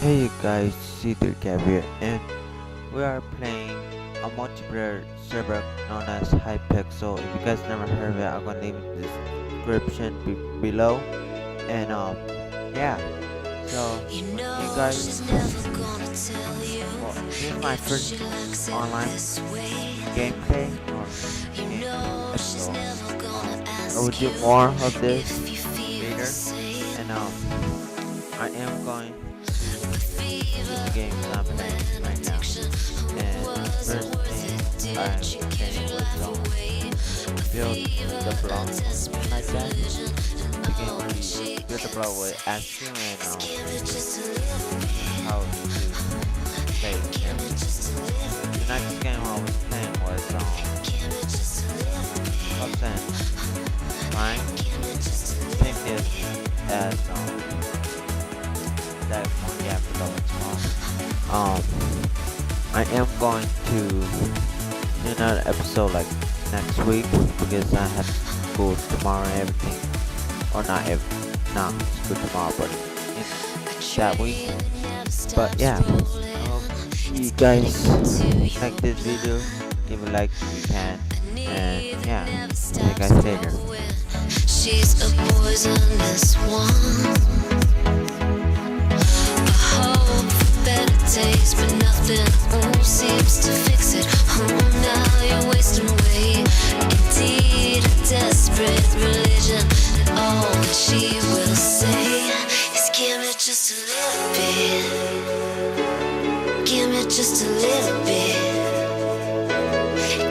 Hey guys, C3Cav here, and we are playing a multiplayer server known as Hypixel. If you guys never heard of it, I'm gonna leave it in the description below. And yeah. So you guys, well, this is my first online gameplay or gameplay episode. I will do more of this later, and I am going the game I'm playing right now. And first thing I'm playing was build the block like that. The game where you build the block will ask you and how to play it. And the next game I was playing was Pups and Mine. Same is as that one, yeah, I forgot what it's called. I am going to do another episode like next week because I have school tomorrow and everything. Or not school tomorrow, but in that week. But yeah, you guys like this video, give a like if you can, and yeah, see you guys later. She's a poisonous one. Hope for better taste, but nothing seems to fix it. Oh, now you're wasting away. Indeed, a desperate religion. And all that she will say is give me just a little bit. Give me just a little bit.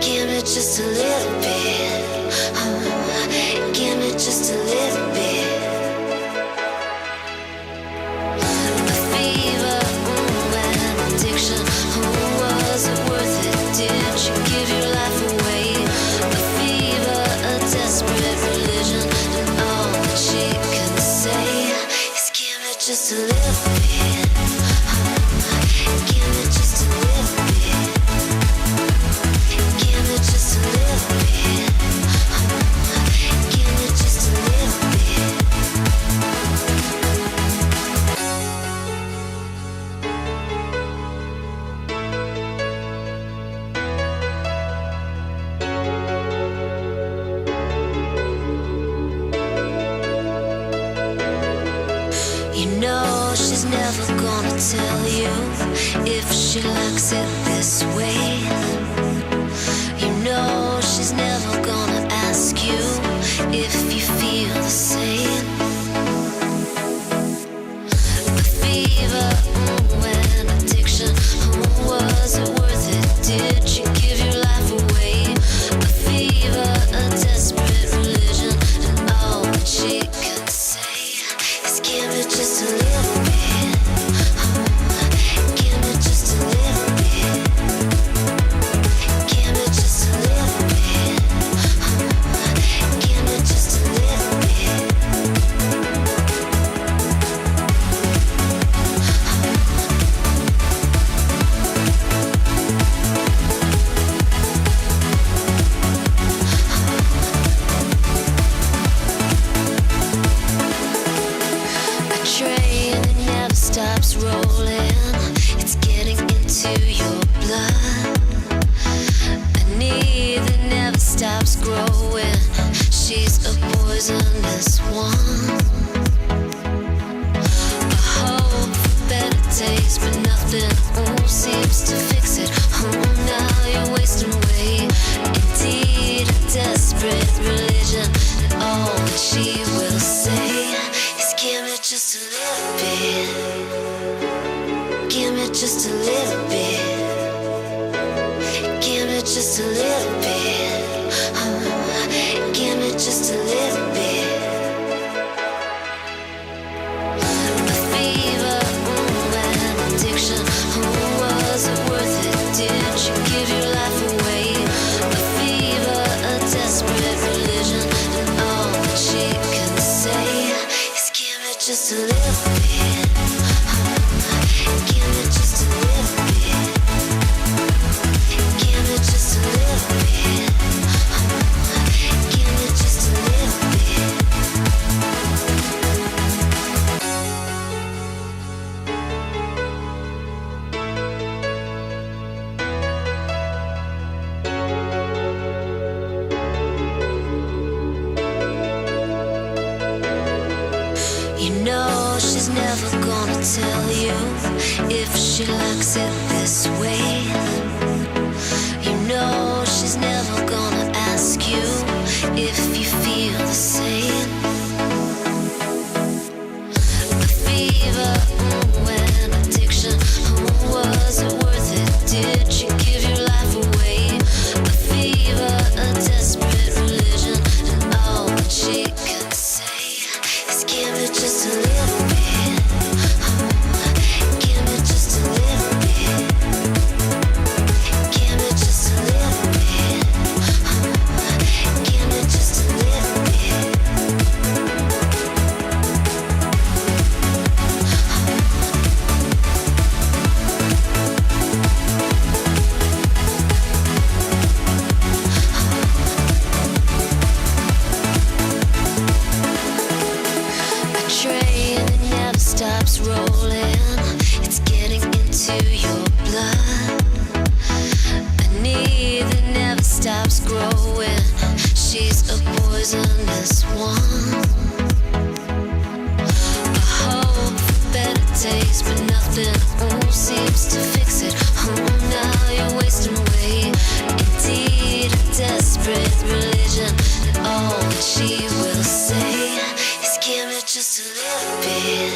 Give me just a little bit. Give me just a little bit. A fever, an addiction. Was it worth it? Did you give your life away? A fever, a desperate religion. And all that she can say is give me just a little bit. Give me just a little bit. Give me just a little bit. Give me just a little bit. You know she's never gonna tell you if she likes it this way. You know she's never gonna ask you if you feel the same. A fever, an addiction. Was it worth it? Did you give your life away? A fever, a desperate religion. And all that she can say is give me just a little bit. Give me just a little bit. Give me just a little bit. Give me just a little bit. A train that never stops rolling. It's getting into your blood. A need that never stops growing. She's a poisonous one. A hope for better taste, but nothing seems to fix it. Oh, now you're wasting away. Indeed, a desperate religion. And all that she will say is give me just a little bit. Give me just a little bit. Give me just a little bit. Give me just a little bit. A fever, an addiction. Was it worth it? Did you give your life away? A fever, a desperate religion. And all that she can say is give me just a little bit. Give me just a little bit. Give me just a little bit. Give me just a little bit. tell you if she likes it this way. You know she's never gonna ask you if you feel the same. The fever, and addiction, was it worth it? Did you give your life away? The fever, a desperate religion, and all that she can say is give me just a little bit. Give me just a little bit. Give me just a little bit. Give me just a little bit. A train that never stops rolling, it's getting into your blood. A need that never stops growing, she's a poisonous one. A hope for better days, but nothing seems to fix it. Now you're wasting away. Indeed, a desperate religion, and all that she will say is give me just a little bit.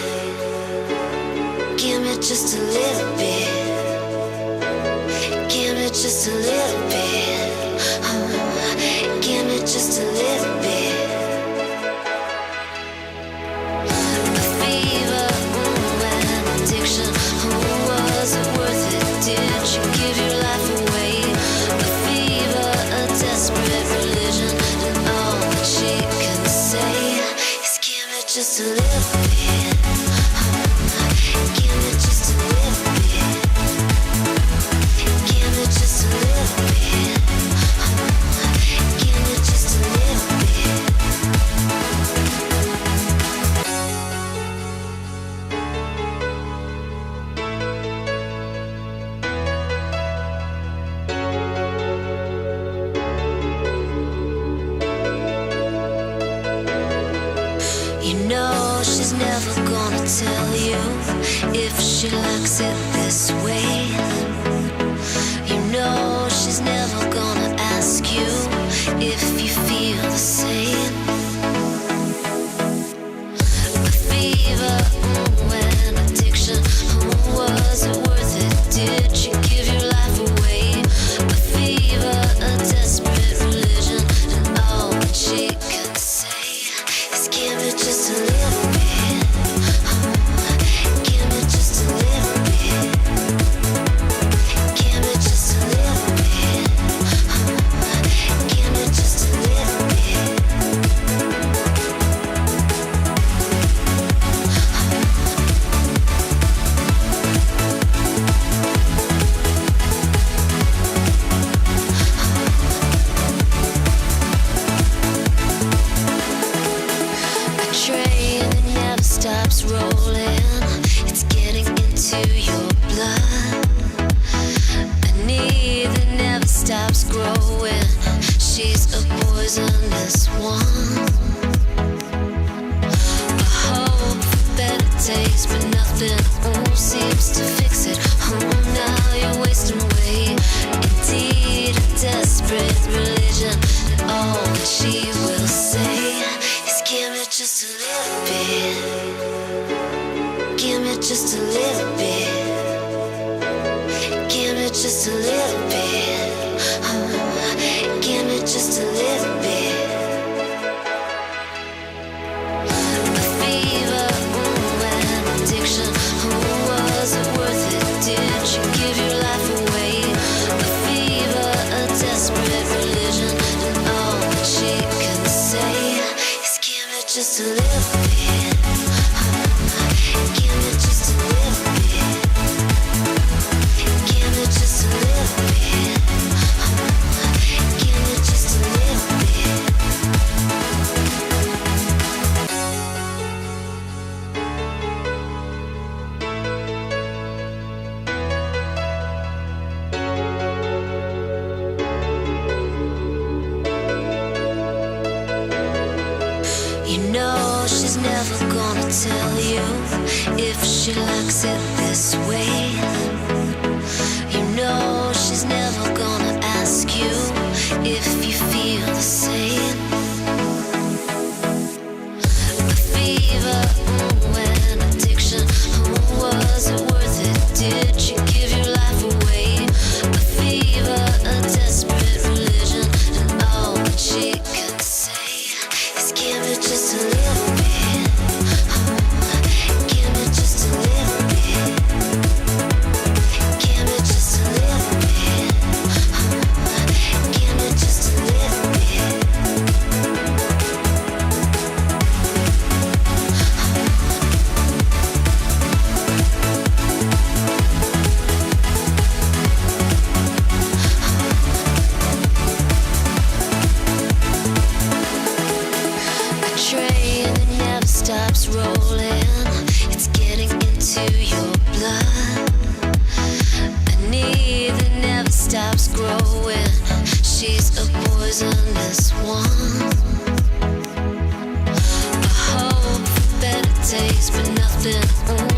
Give me just a little bit. Give me just a little bit. Give me just a little bit. The fever, and addiction, was it worth it? Did you give your life away? The fever, a desperate religion, and all that she can say is give me just a little bit. Give me just a little bit. Give me just a little bit. Give me just a little bit. You know she's never gonna tell you if she likes it this way. You know she's never gonna ask you if you feel the same. The fever, and addiction, was it worth it? Did you give your life away? The fever, a desperate religion, and all that she can say is give me just a little bit. Give me just a little bit. Give me just a little bit. Give me just a little bit. A train that never stops rolling, it's getting into your blood. A need that never stops growing, she's a poisonous one. A hope for better days, but nothing seems to fix it. Now you're wasting away. Indeed, a desperate religion, and all that she will say is give me just a little bit. Give me just a little bit. Give me just a little bit. Give me just a little bit. The fever, and addiction, was it worth it? Did you give your life away? The fever, a desperate religion, and all that she can say is give me just a little bit. Give me just a little bit. Give me just a little bit. she likes it this way. You know she's never gonna ask you if you feel the same. The fever, and addiction, was it worth it? Did she give your life away? A fever, a desperate religion, and all that she can say is give me just a little bit. Give me just a little bit. Give me just a little bit. Give me just a little bit. A train that never stops rolling. It's getting into your blood. A need that never stops growing. She's a poisonous one. A hope for better days, but nothing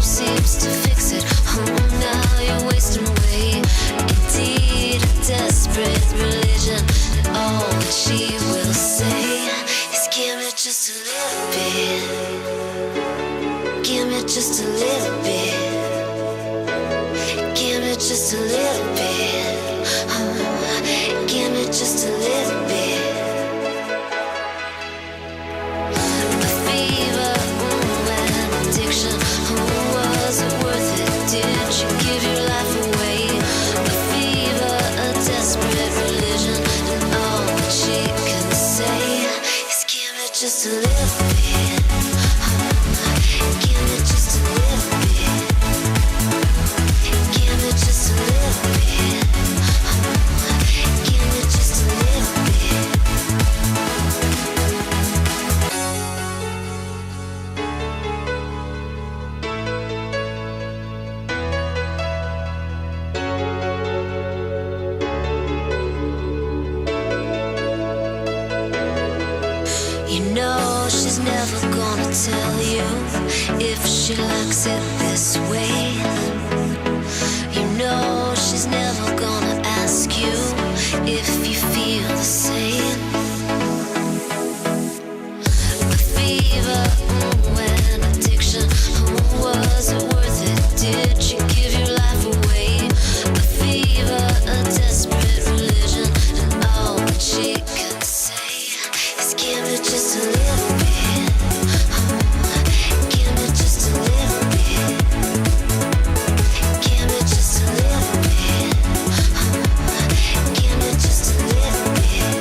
seems to fix it. Now you're wasting away. Indeed, a desperate religion, and all that she will say is give me just a little bit. Give me just a little bit. Give me just a little bit. Give me just a little bit. The fever, and addiction, was it worth it? Did you give your life away? A fever, a desperate religion, and all that she can say is give me just a little bit. Give me just a little bit. Give me just a little bit. Give me just a little bit. You know she's never gonna tell you if she likes it this way. You know she's never gonna ask you if you feel the same. The fever, and addiction, was it worth it? Did she give your life away? A fever, a desperate religion, and all that she can say is give me just a little bit. Give me just a little bit. Give me just a little bit. Give me just a little bit.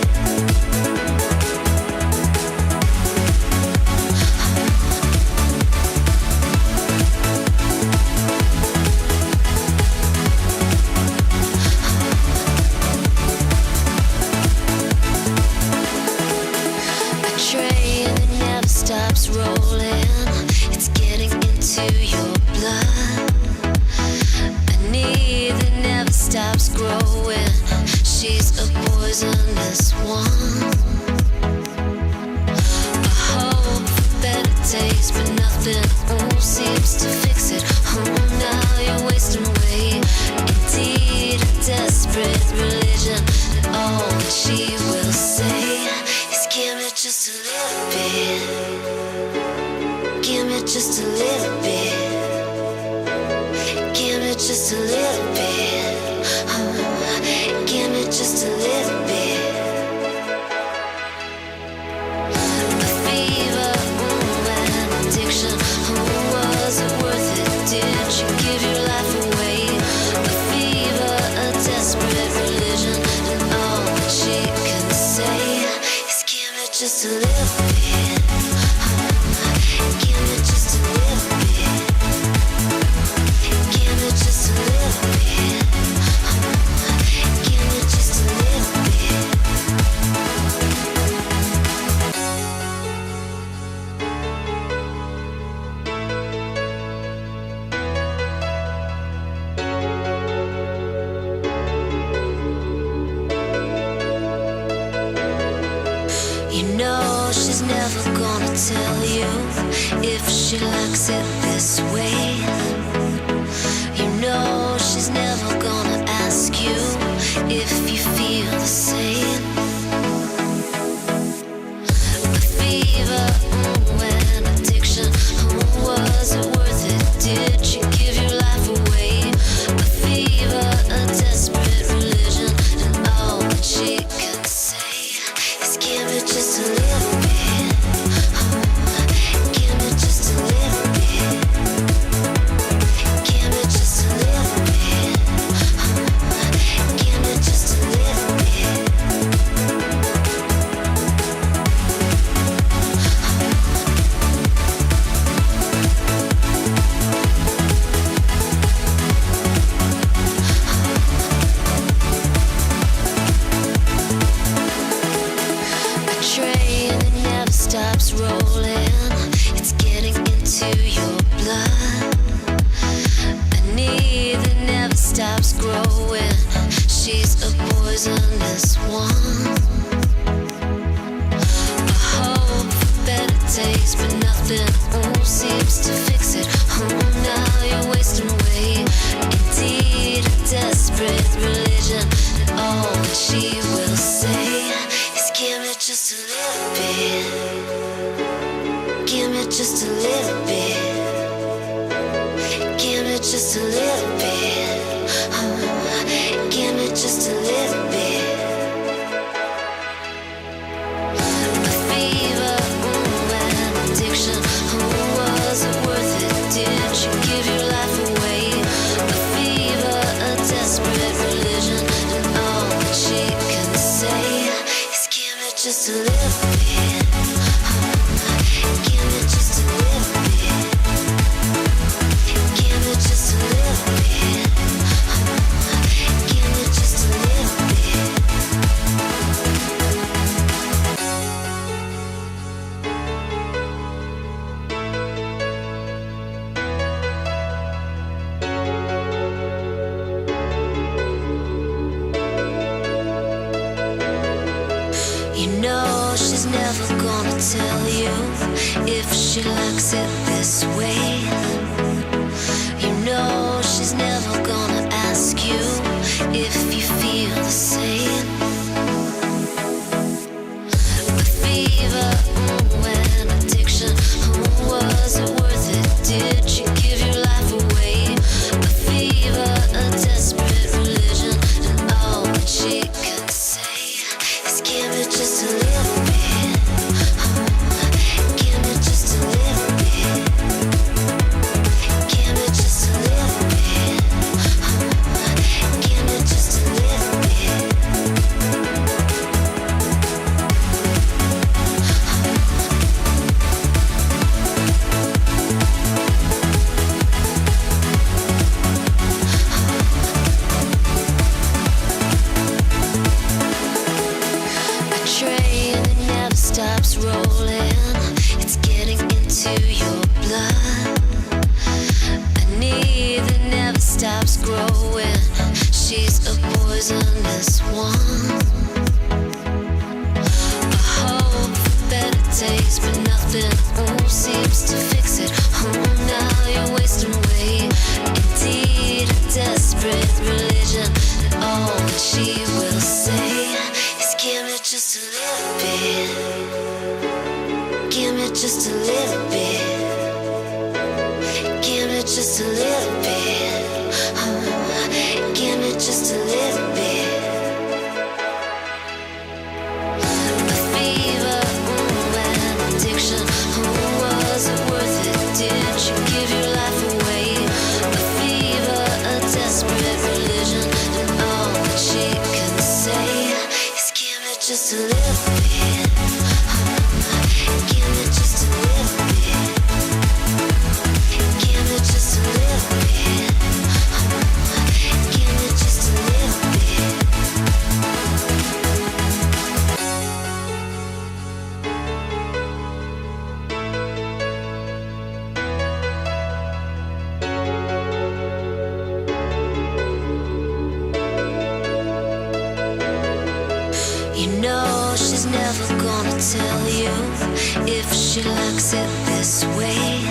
A train that never stops rolling. It's getting into your blood. A need that never stops growing. She's a poisonous one. A hope for better days, but nothing seems to fix it. Now you're wasting away. Indeed, a desperate religion, and all that she will say is give me just a little bit. Give me just a little bit. Give me just a little bit. Give me just a little bit. The fever, and addiction, was it worth it? Did you give your life away? A fever, a desperate religion, and all that she can say is give me just a little bit. Give me just a little bit. Give me just a little bit. Give me just a little bit. You know she's never gonna tell you if she likes it this way. growing. She's a poisonous one. I hope for better taste, but nothing seems to fix it. Now you're wasting away. Indeed, a desperate religion. And all that she will say is, give me just a little bit. Give me just a little bit. Give me just a little bit. Give me just a little bit. A fever, an addiction. Was it worth it? Did you give your life away? A fever, a desperate religion. And all that she can say is, give me just a little bit. Give me just a little bit. Give me just a little bit. Give me just a little bit. You know she's never gonna tell you if she likes it this way. You know she's never gonna ask you if you feel the same. A fever, an addiction. Was it worth it? Did you give your life away? A fever, a desperate religion. And all that she can say is, give me just a little bit. Give me just a little bit. Give me just a little bit. Give me just a little bit. A train that never stops rolling. It's getting into your blood. A need that never stops growing. She's a poisonous one. I hope for better taste, but nothing seems to fix it. Now you're wasting away. Indeed, a desperate religion. And all that she will say is, give me just a little bit. Give me just a little bit. Give me just a little bit. Give me just a little bit. A fever, an addiction. Was it worth it? Did you give your life away? A fever, a desperate religion. And all that she can say is, give me just a little bit. Give me just a little bit. Give me just a little bit. Give me just a little bit. You know she's never gonna tell you if she likes it this way.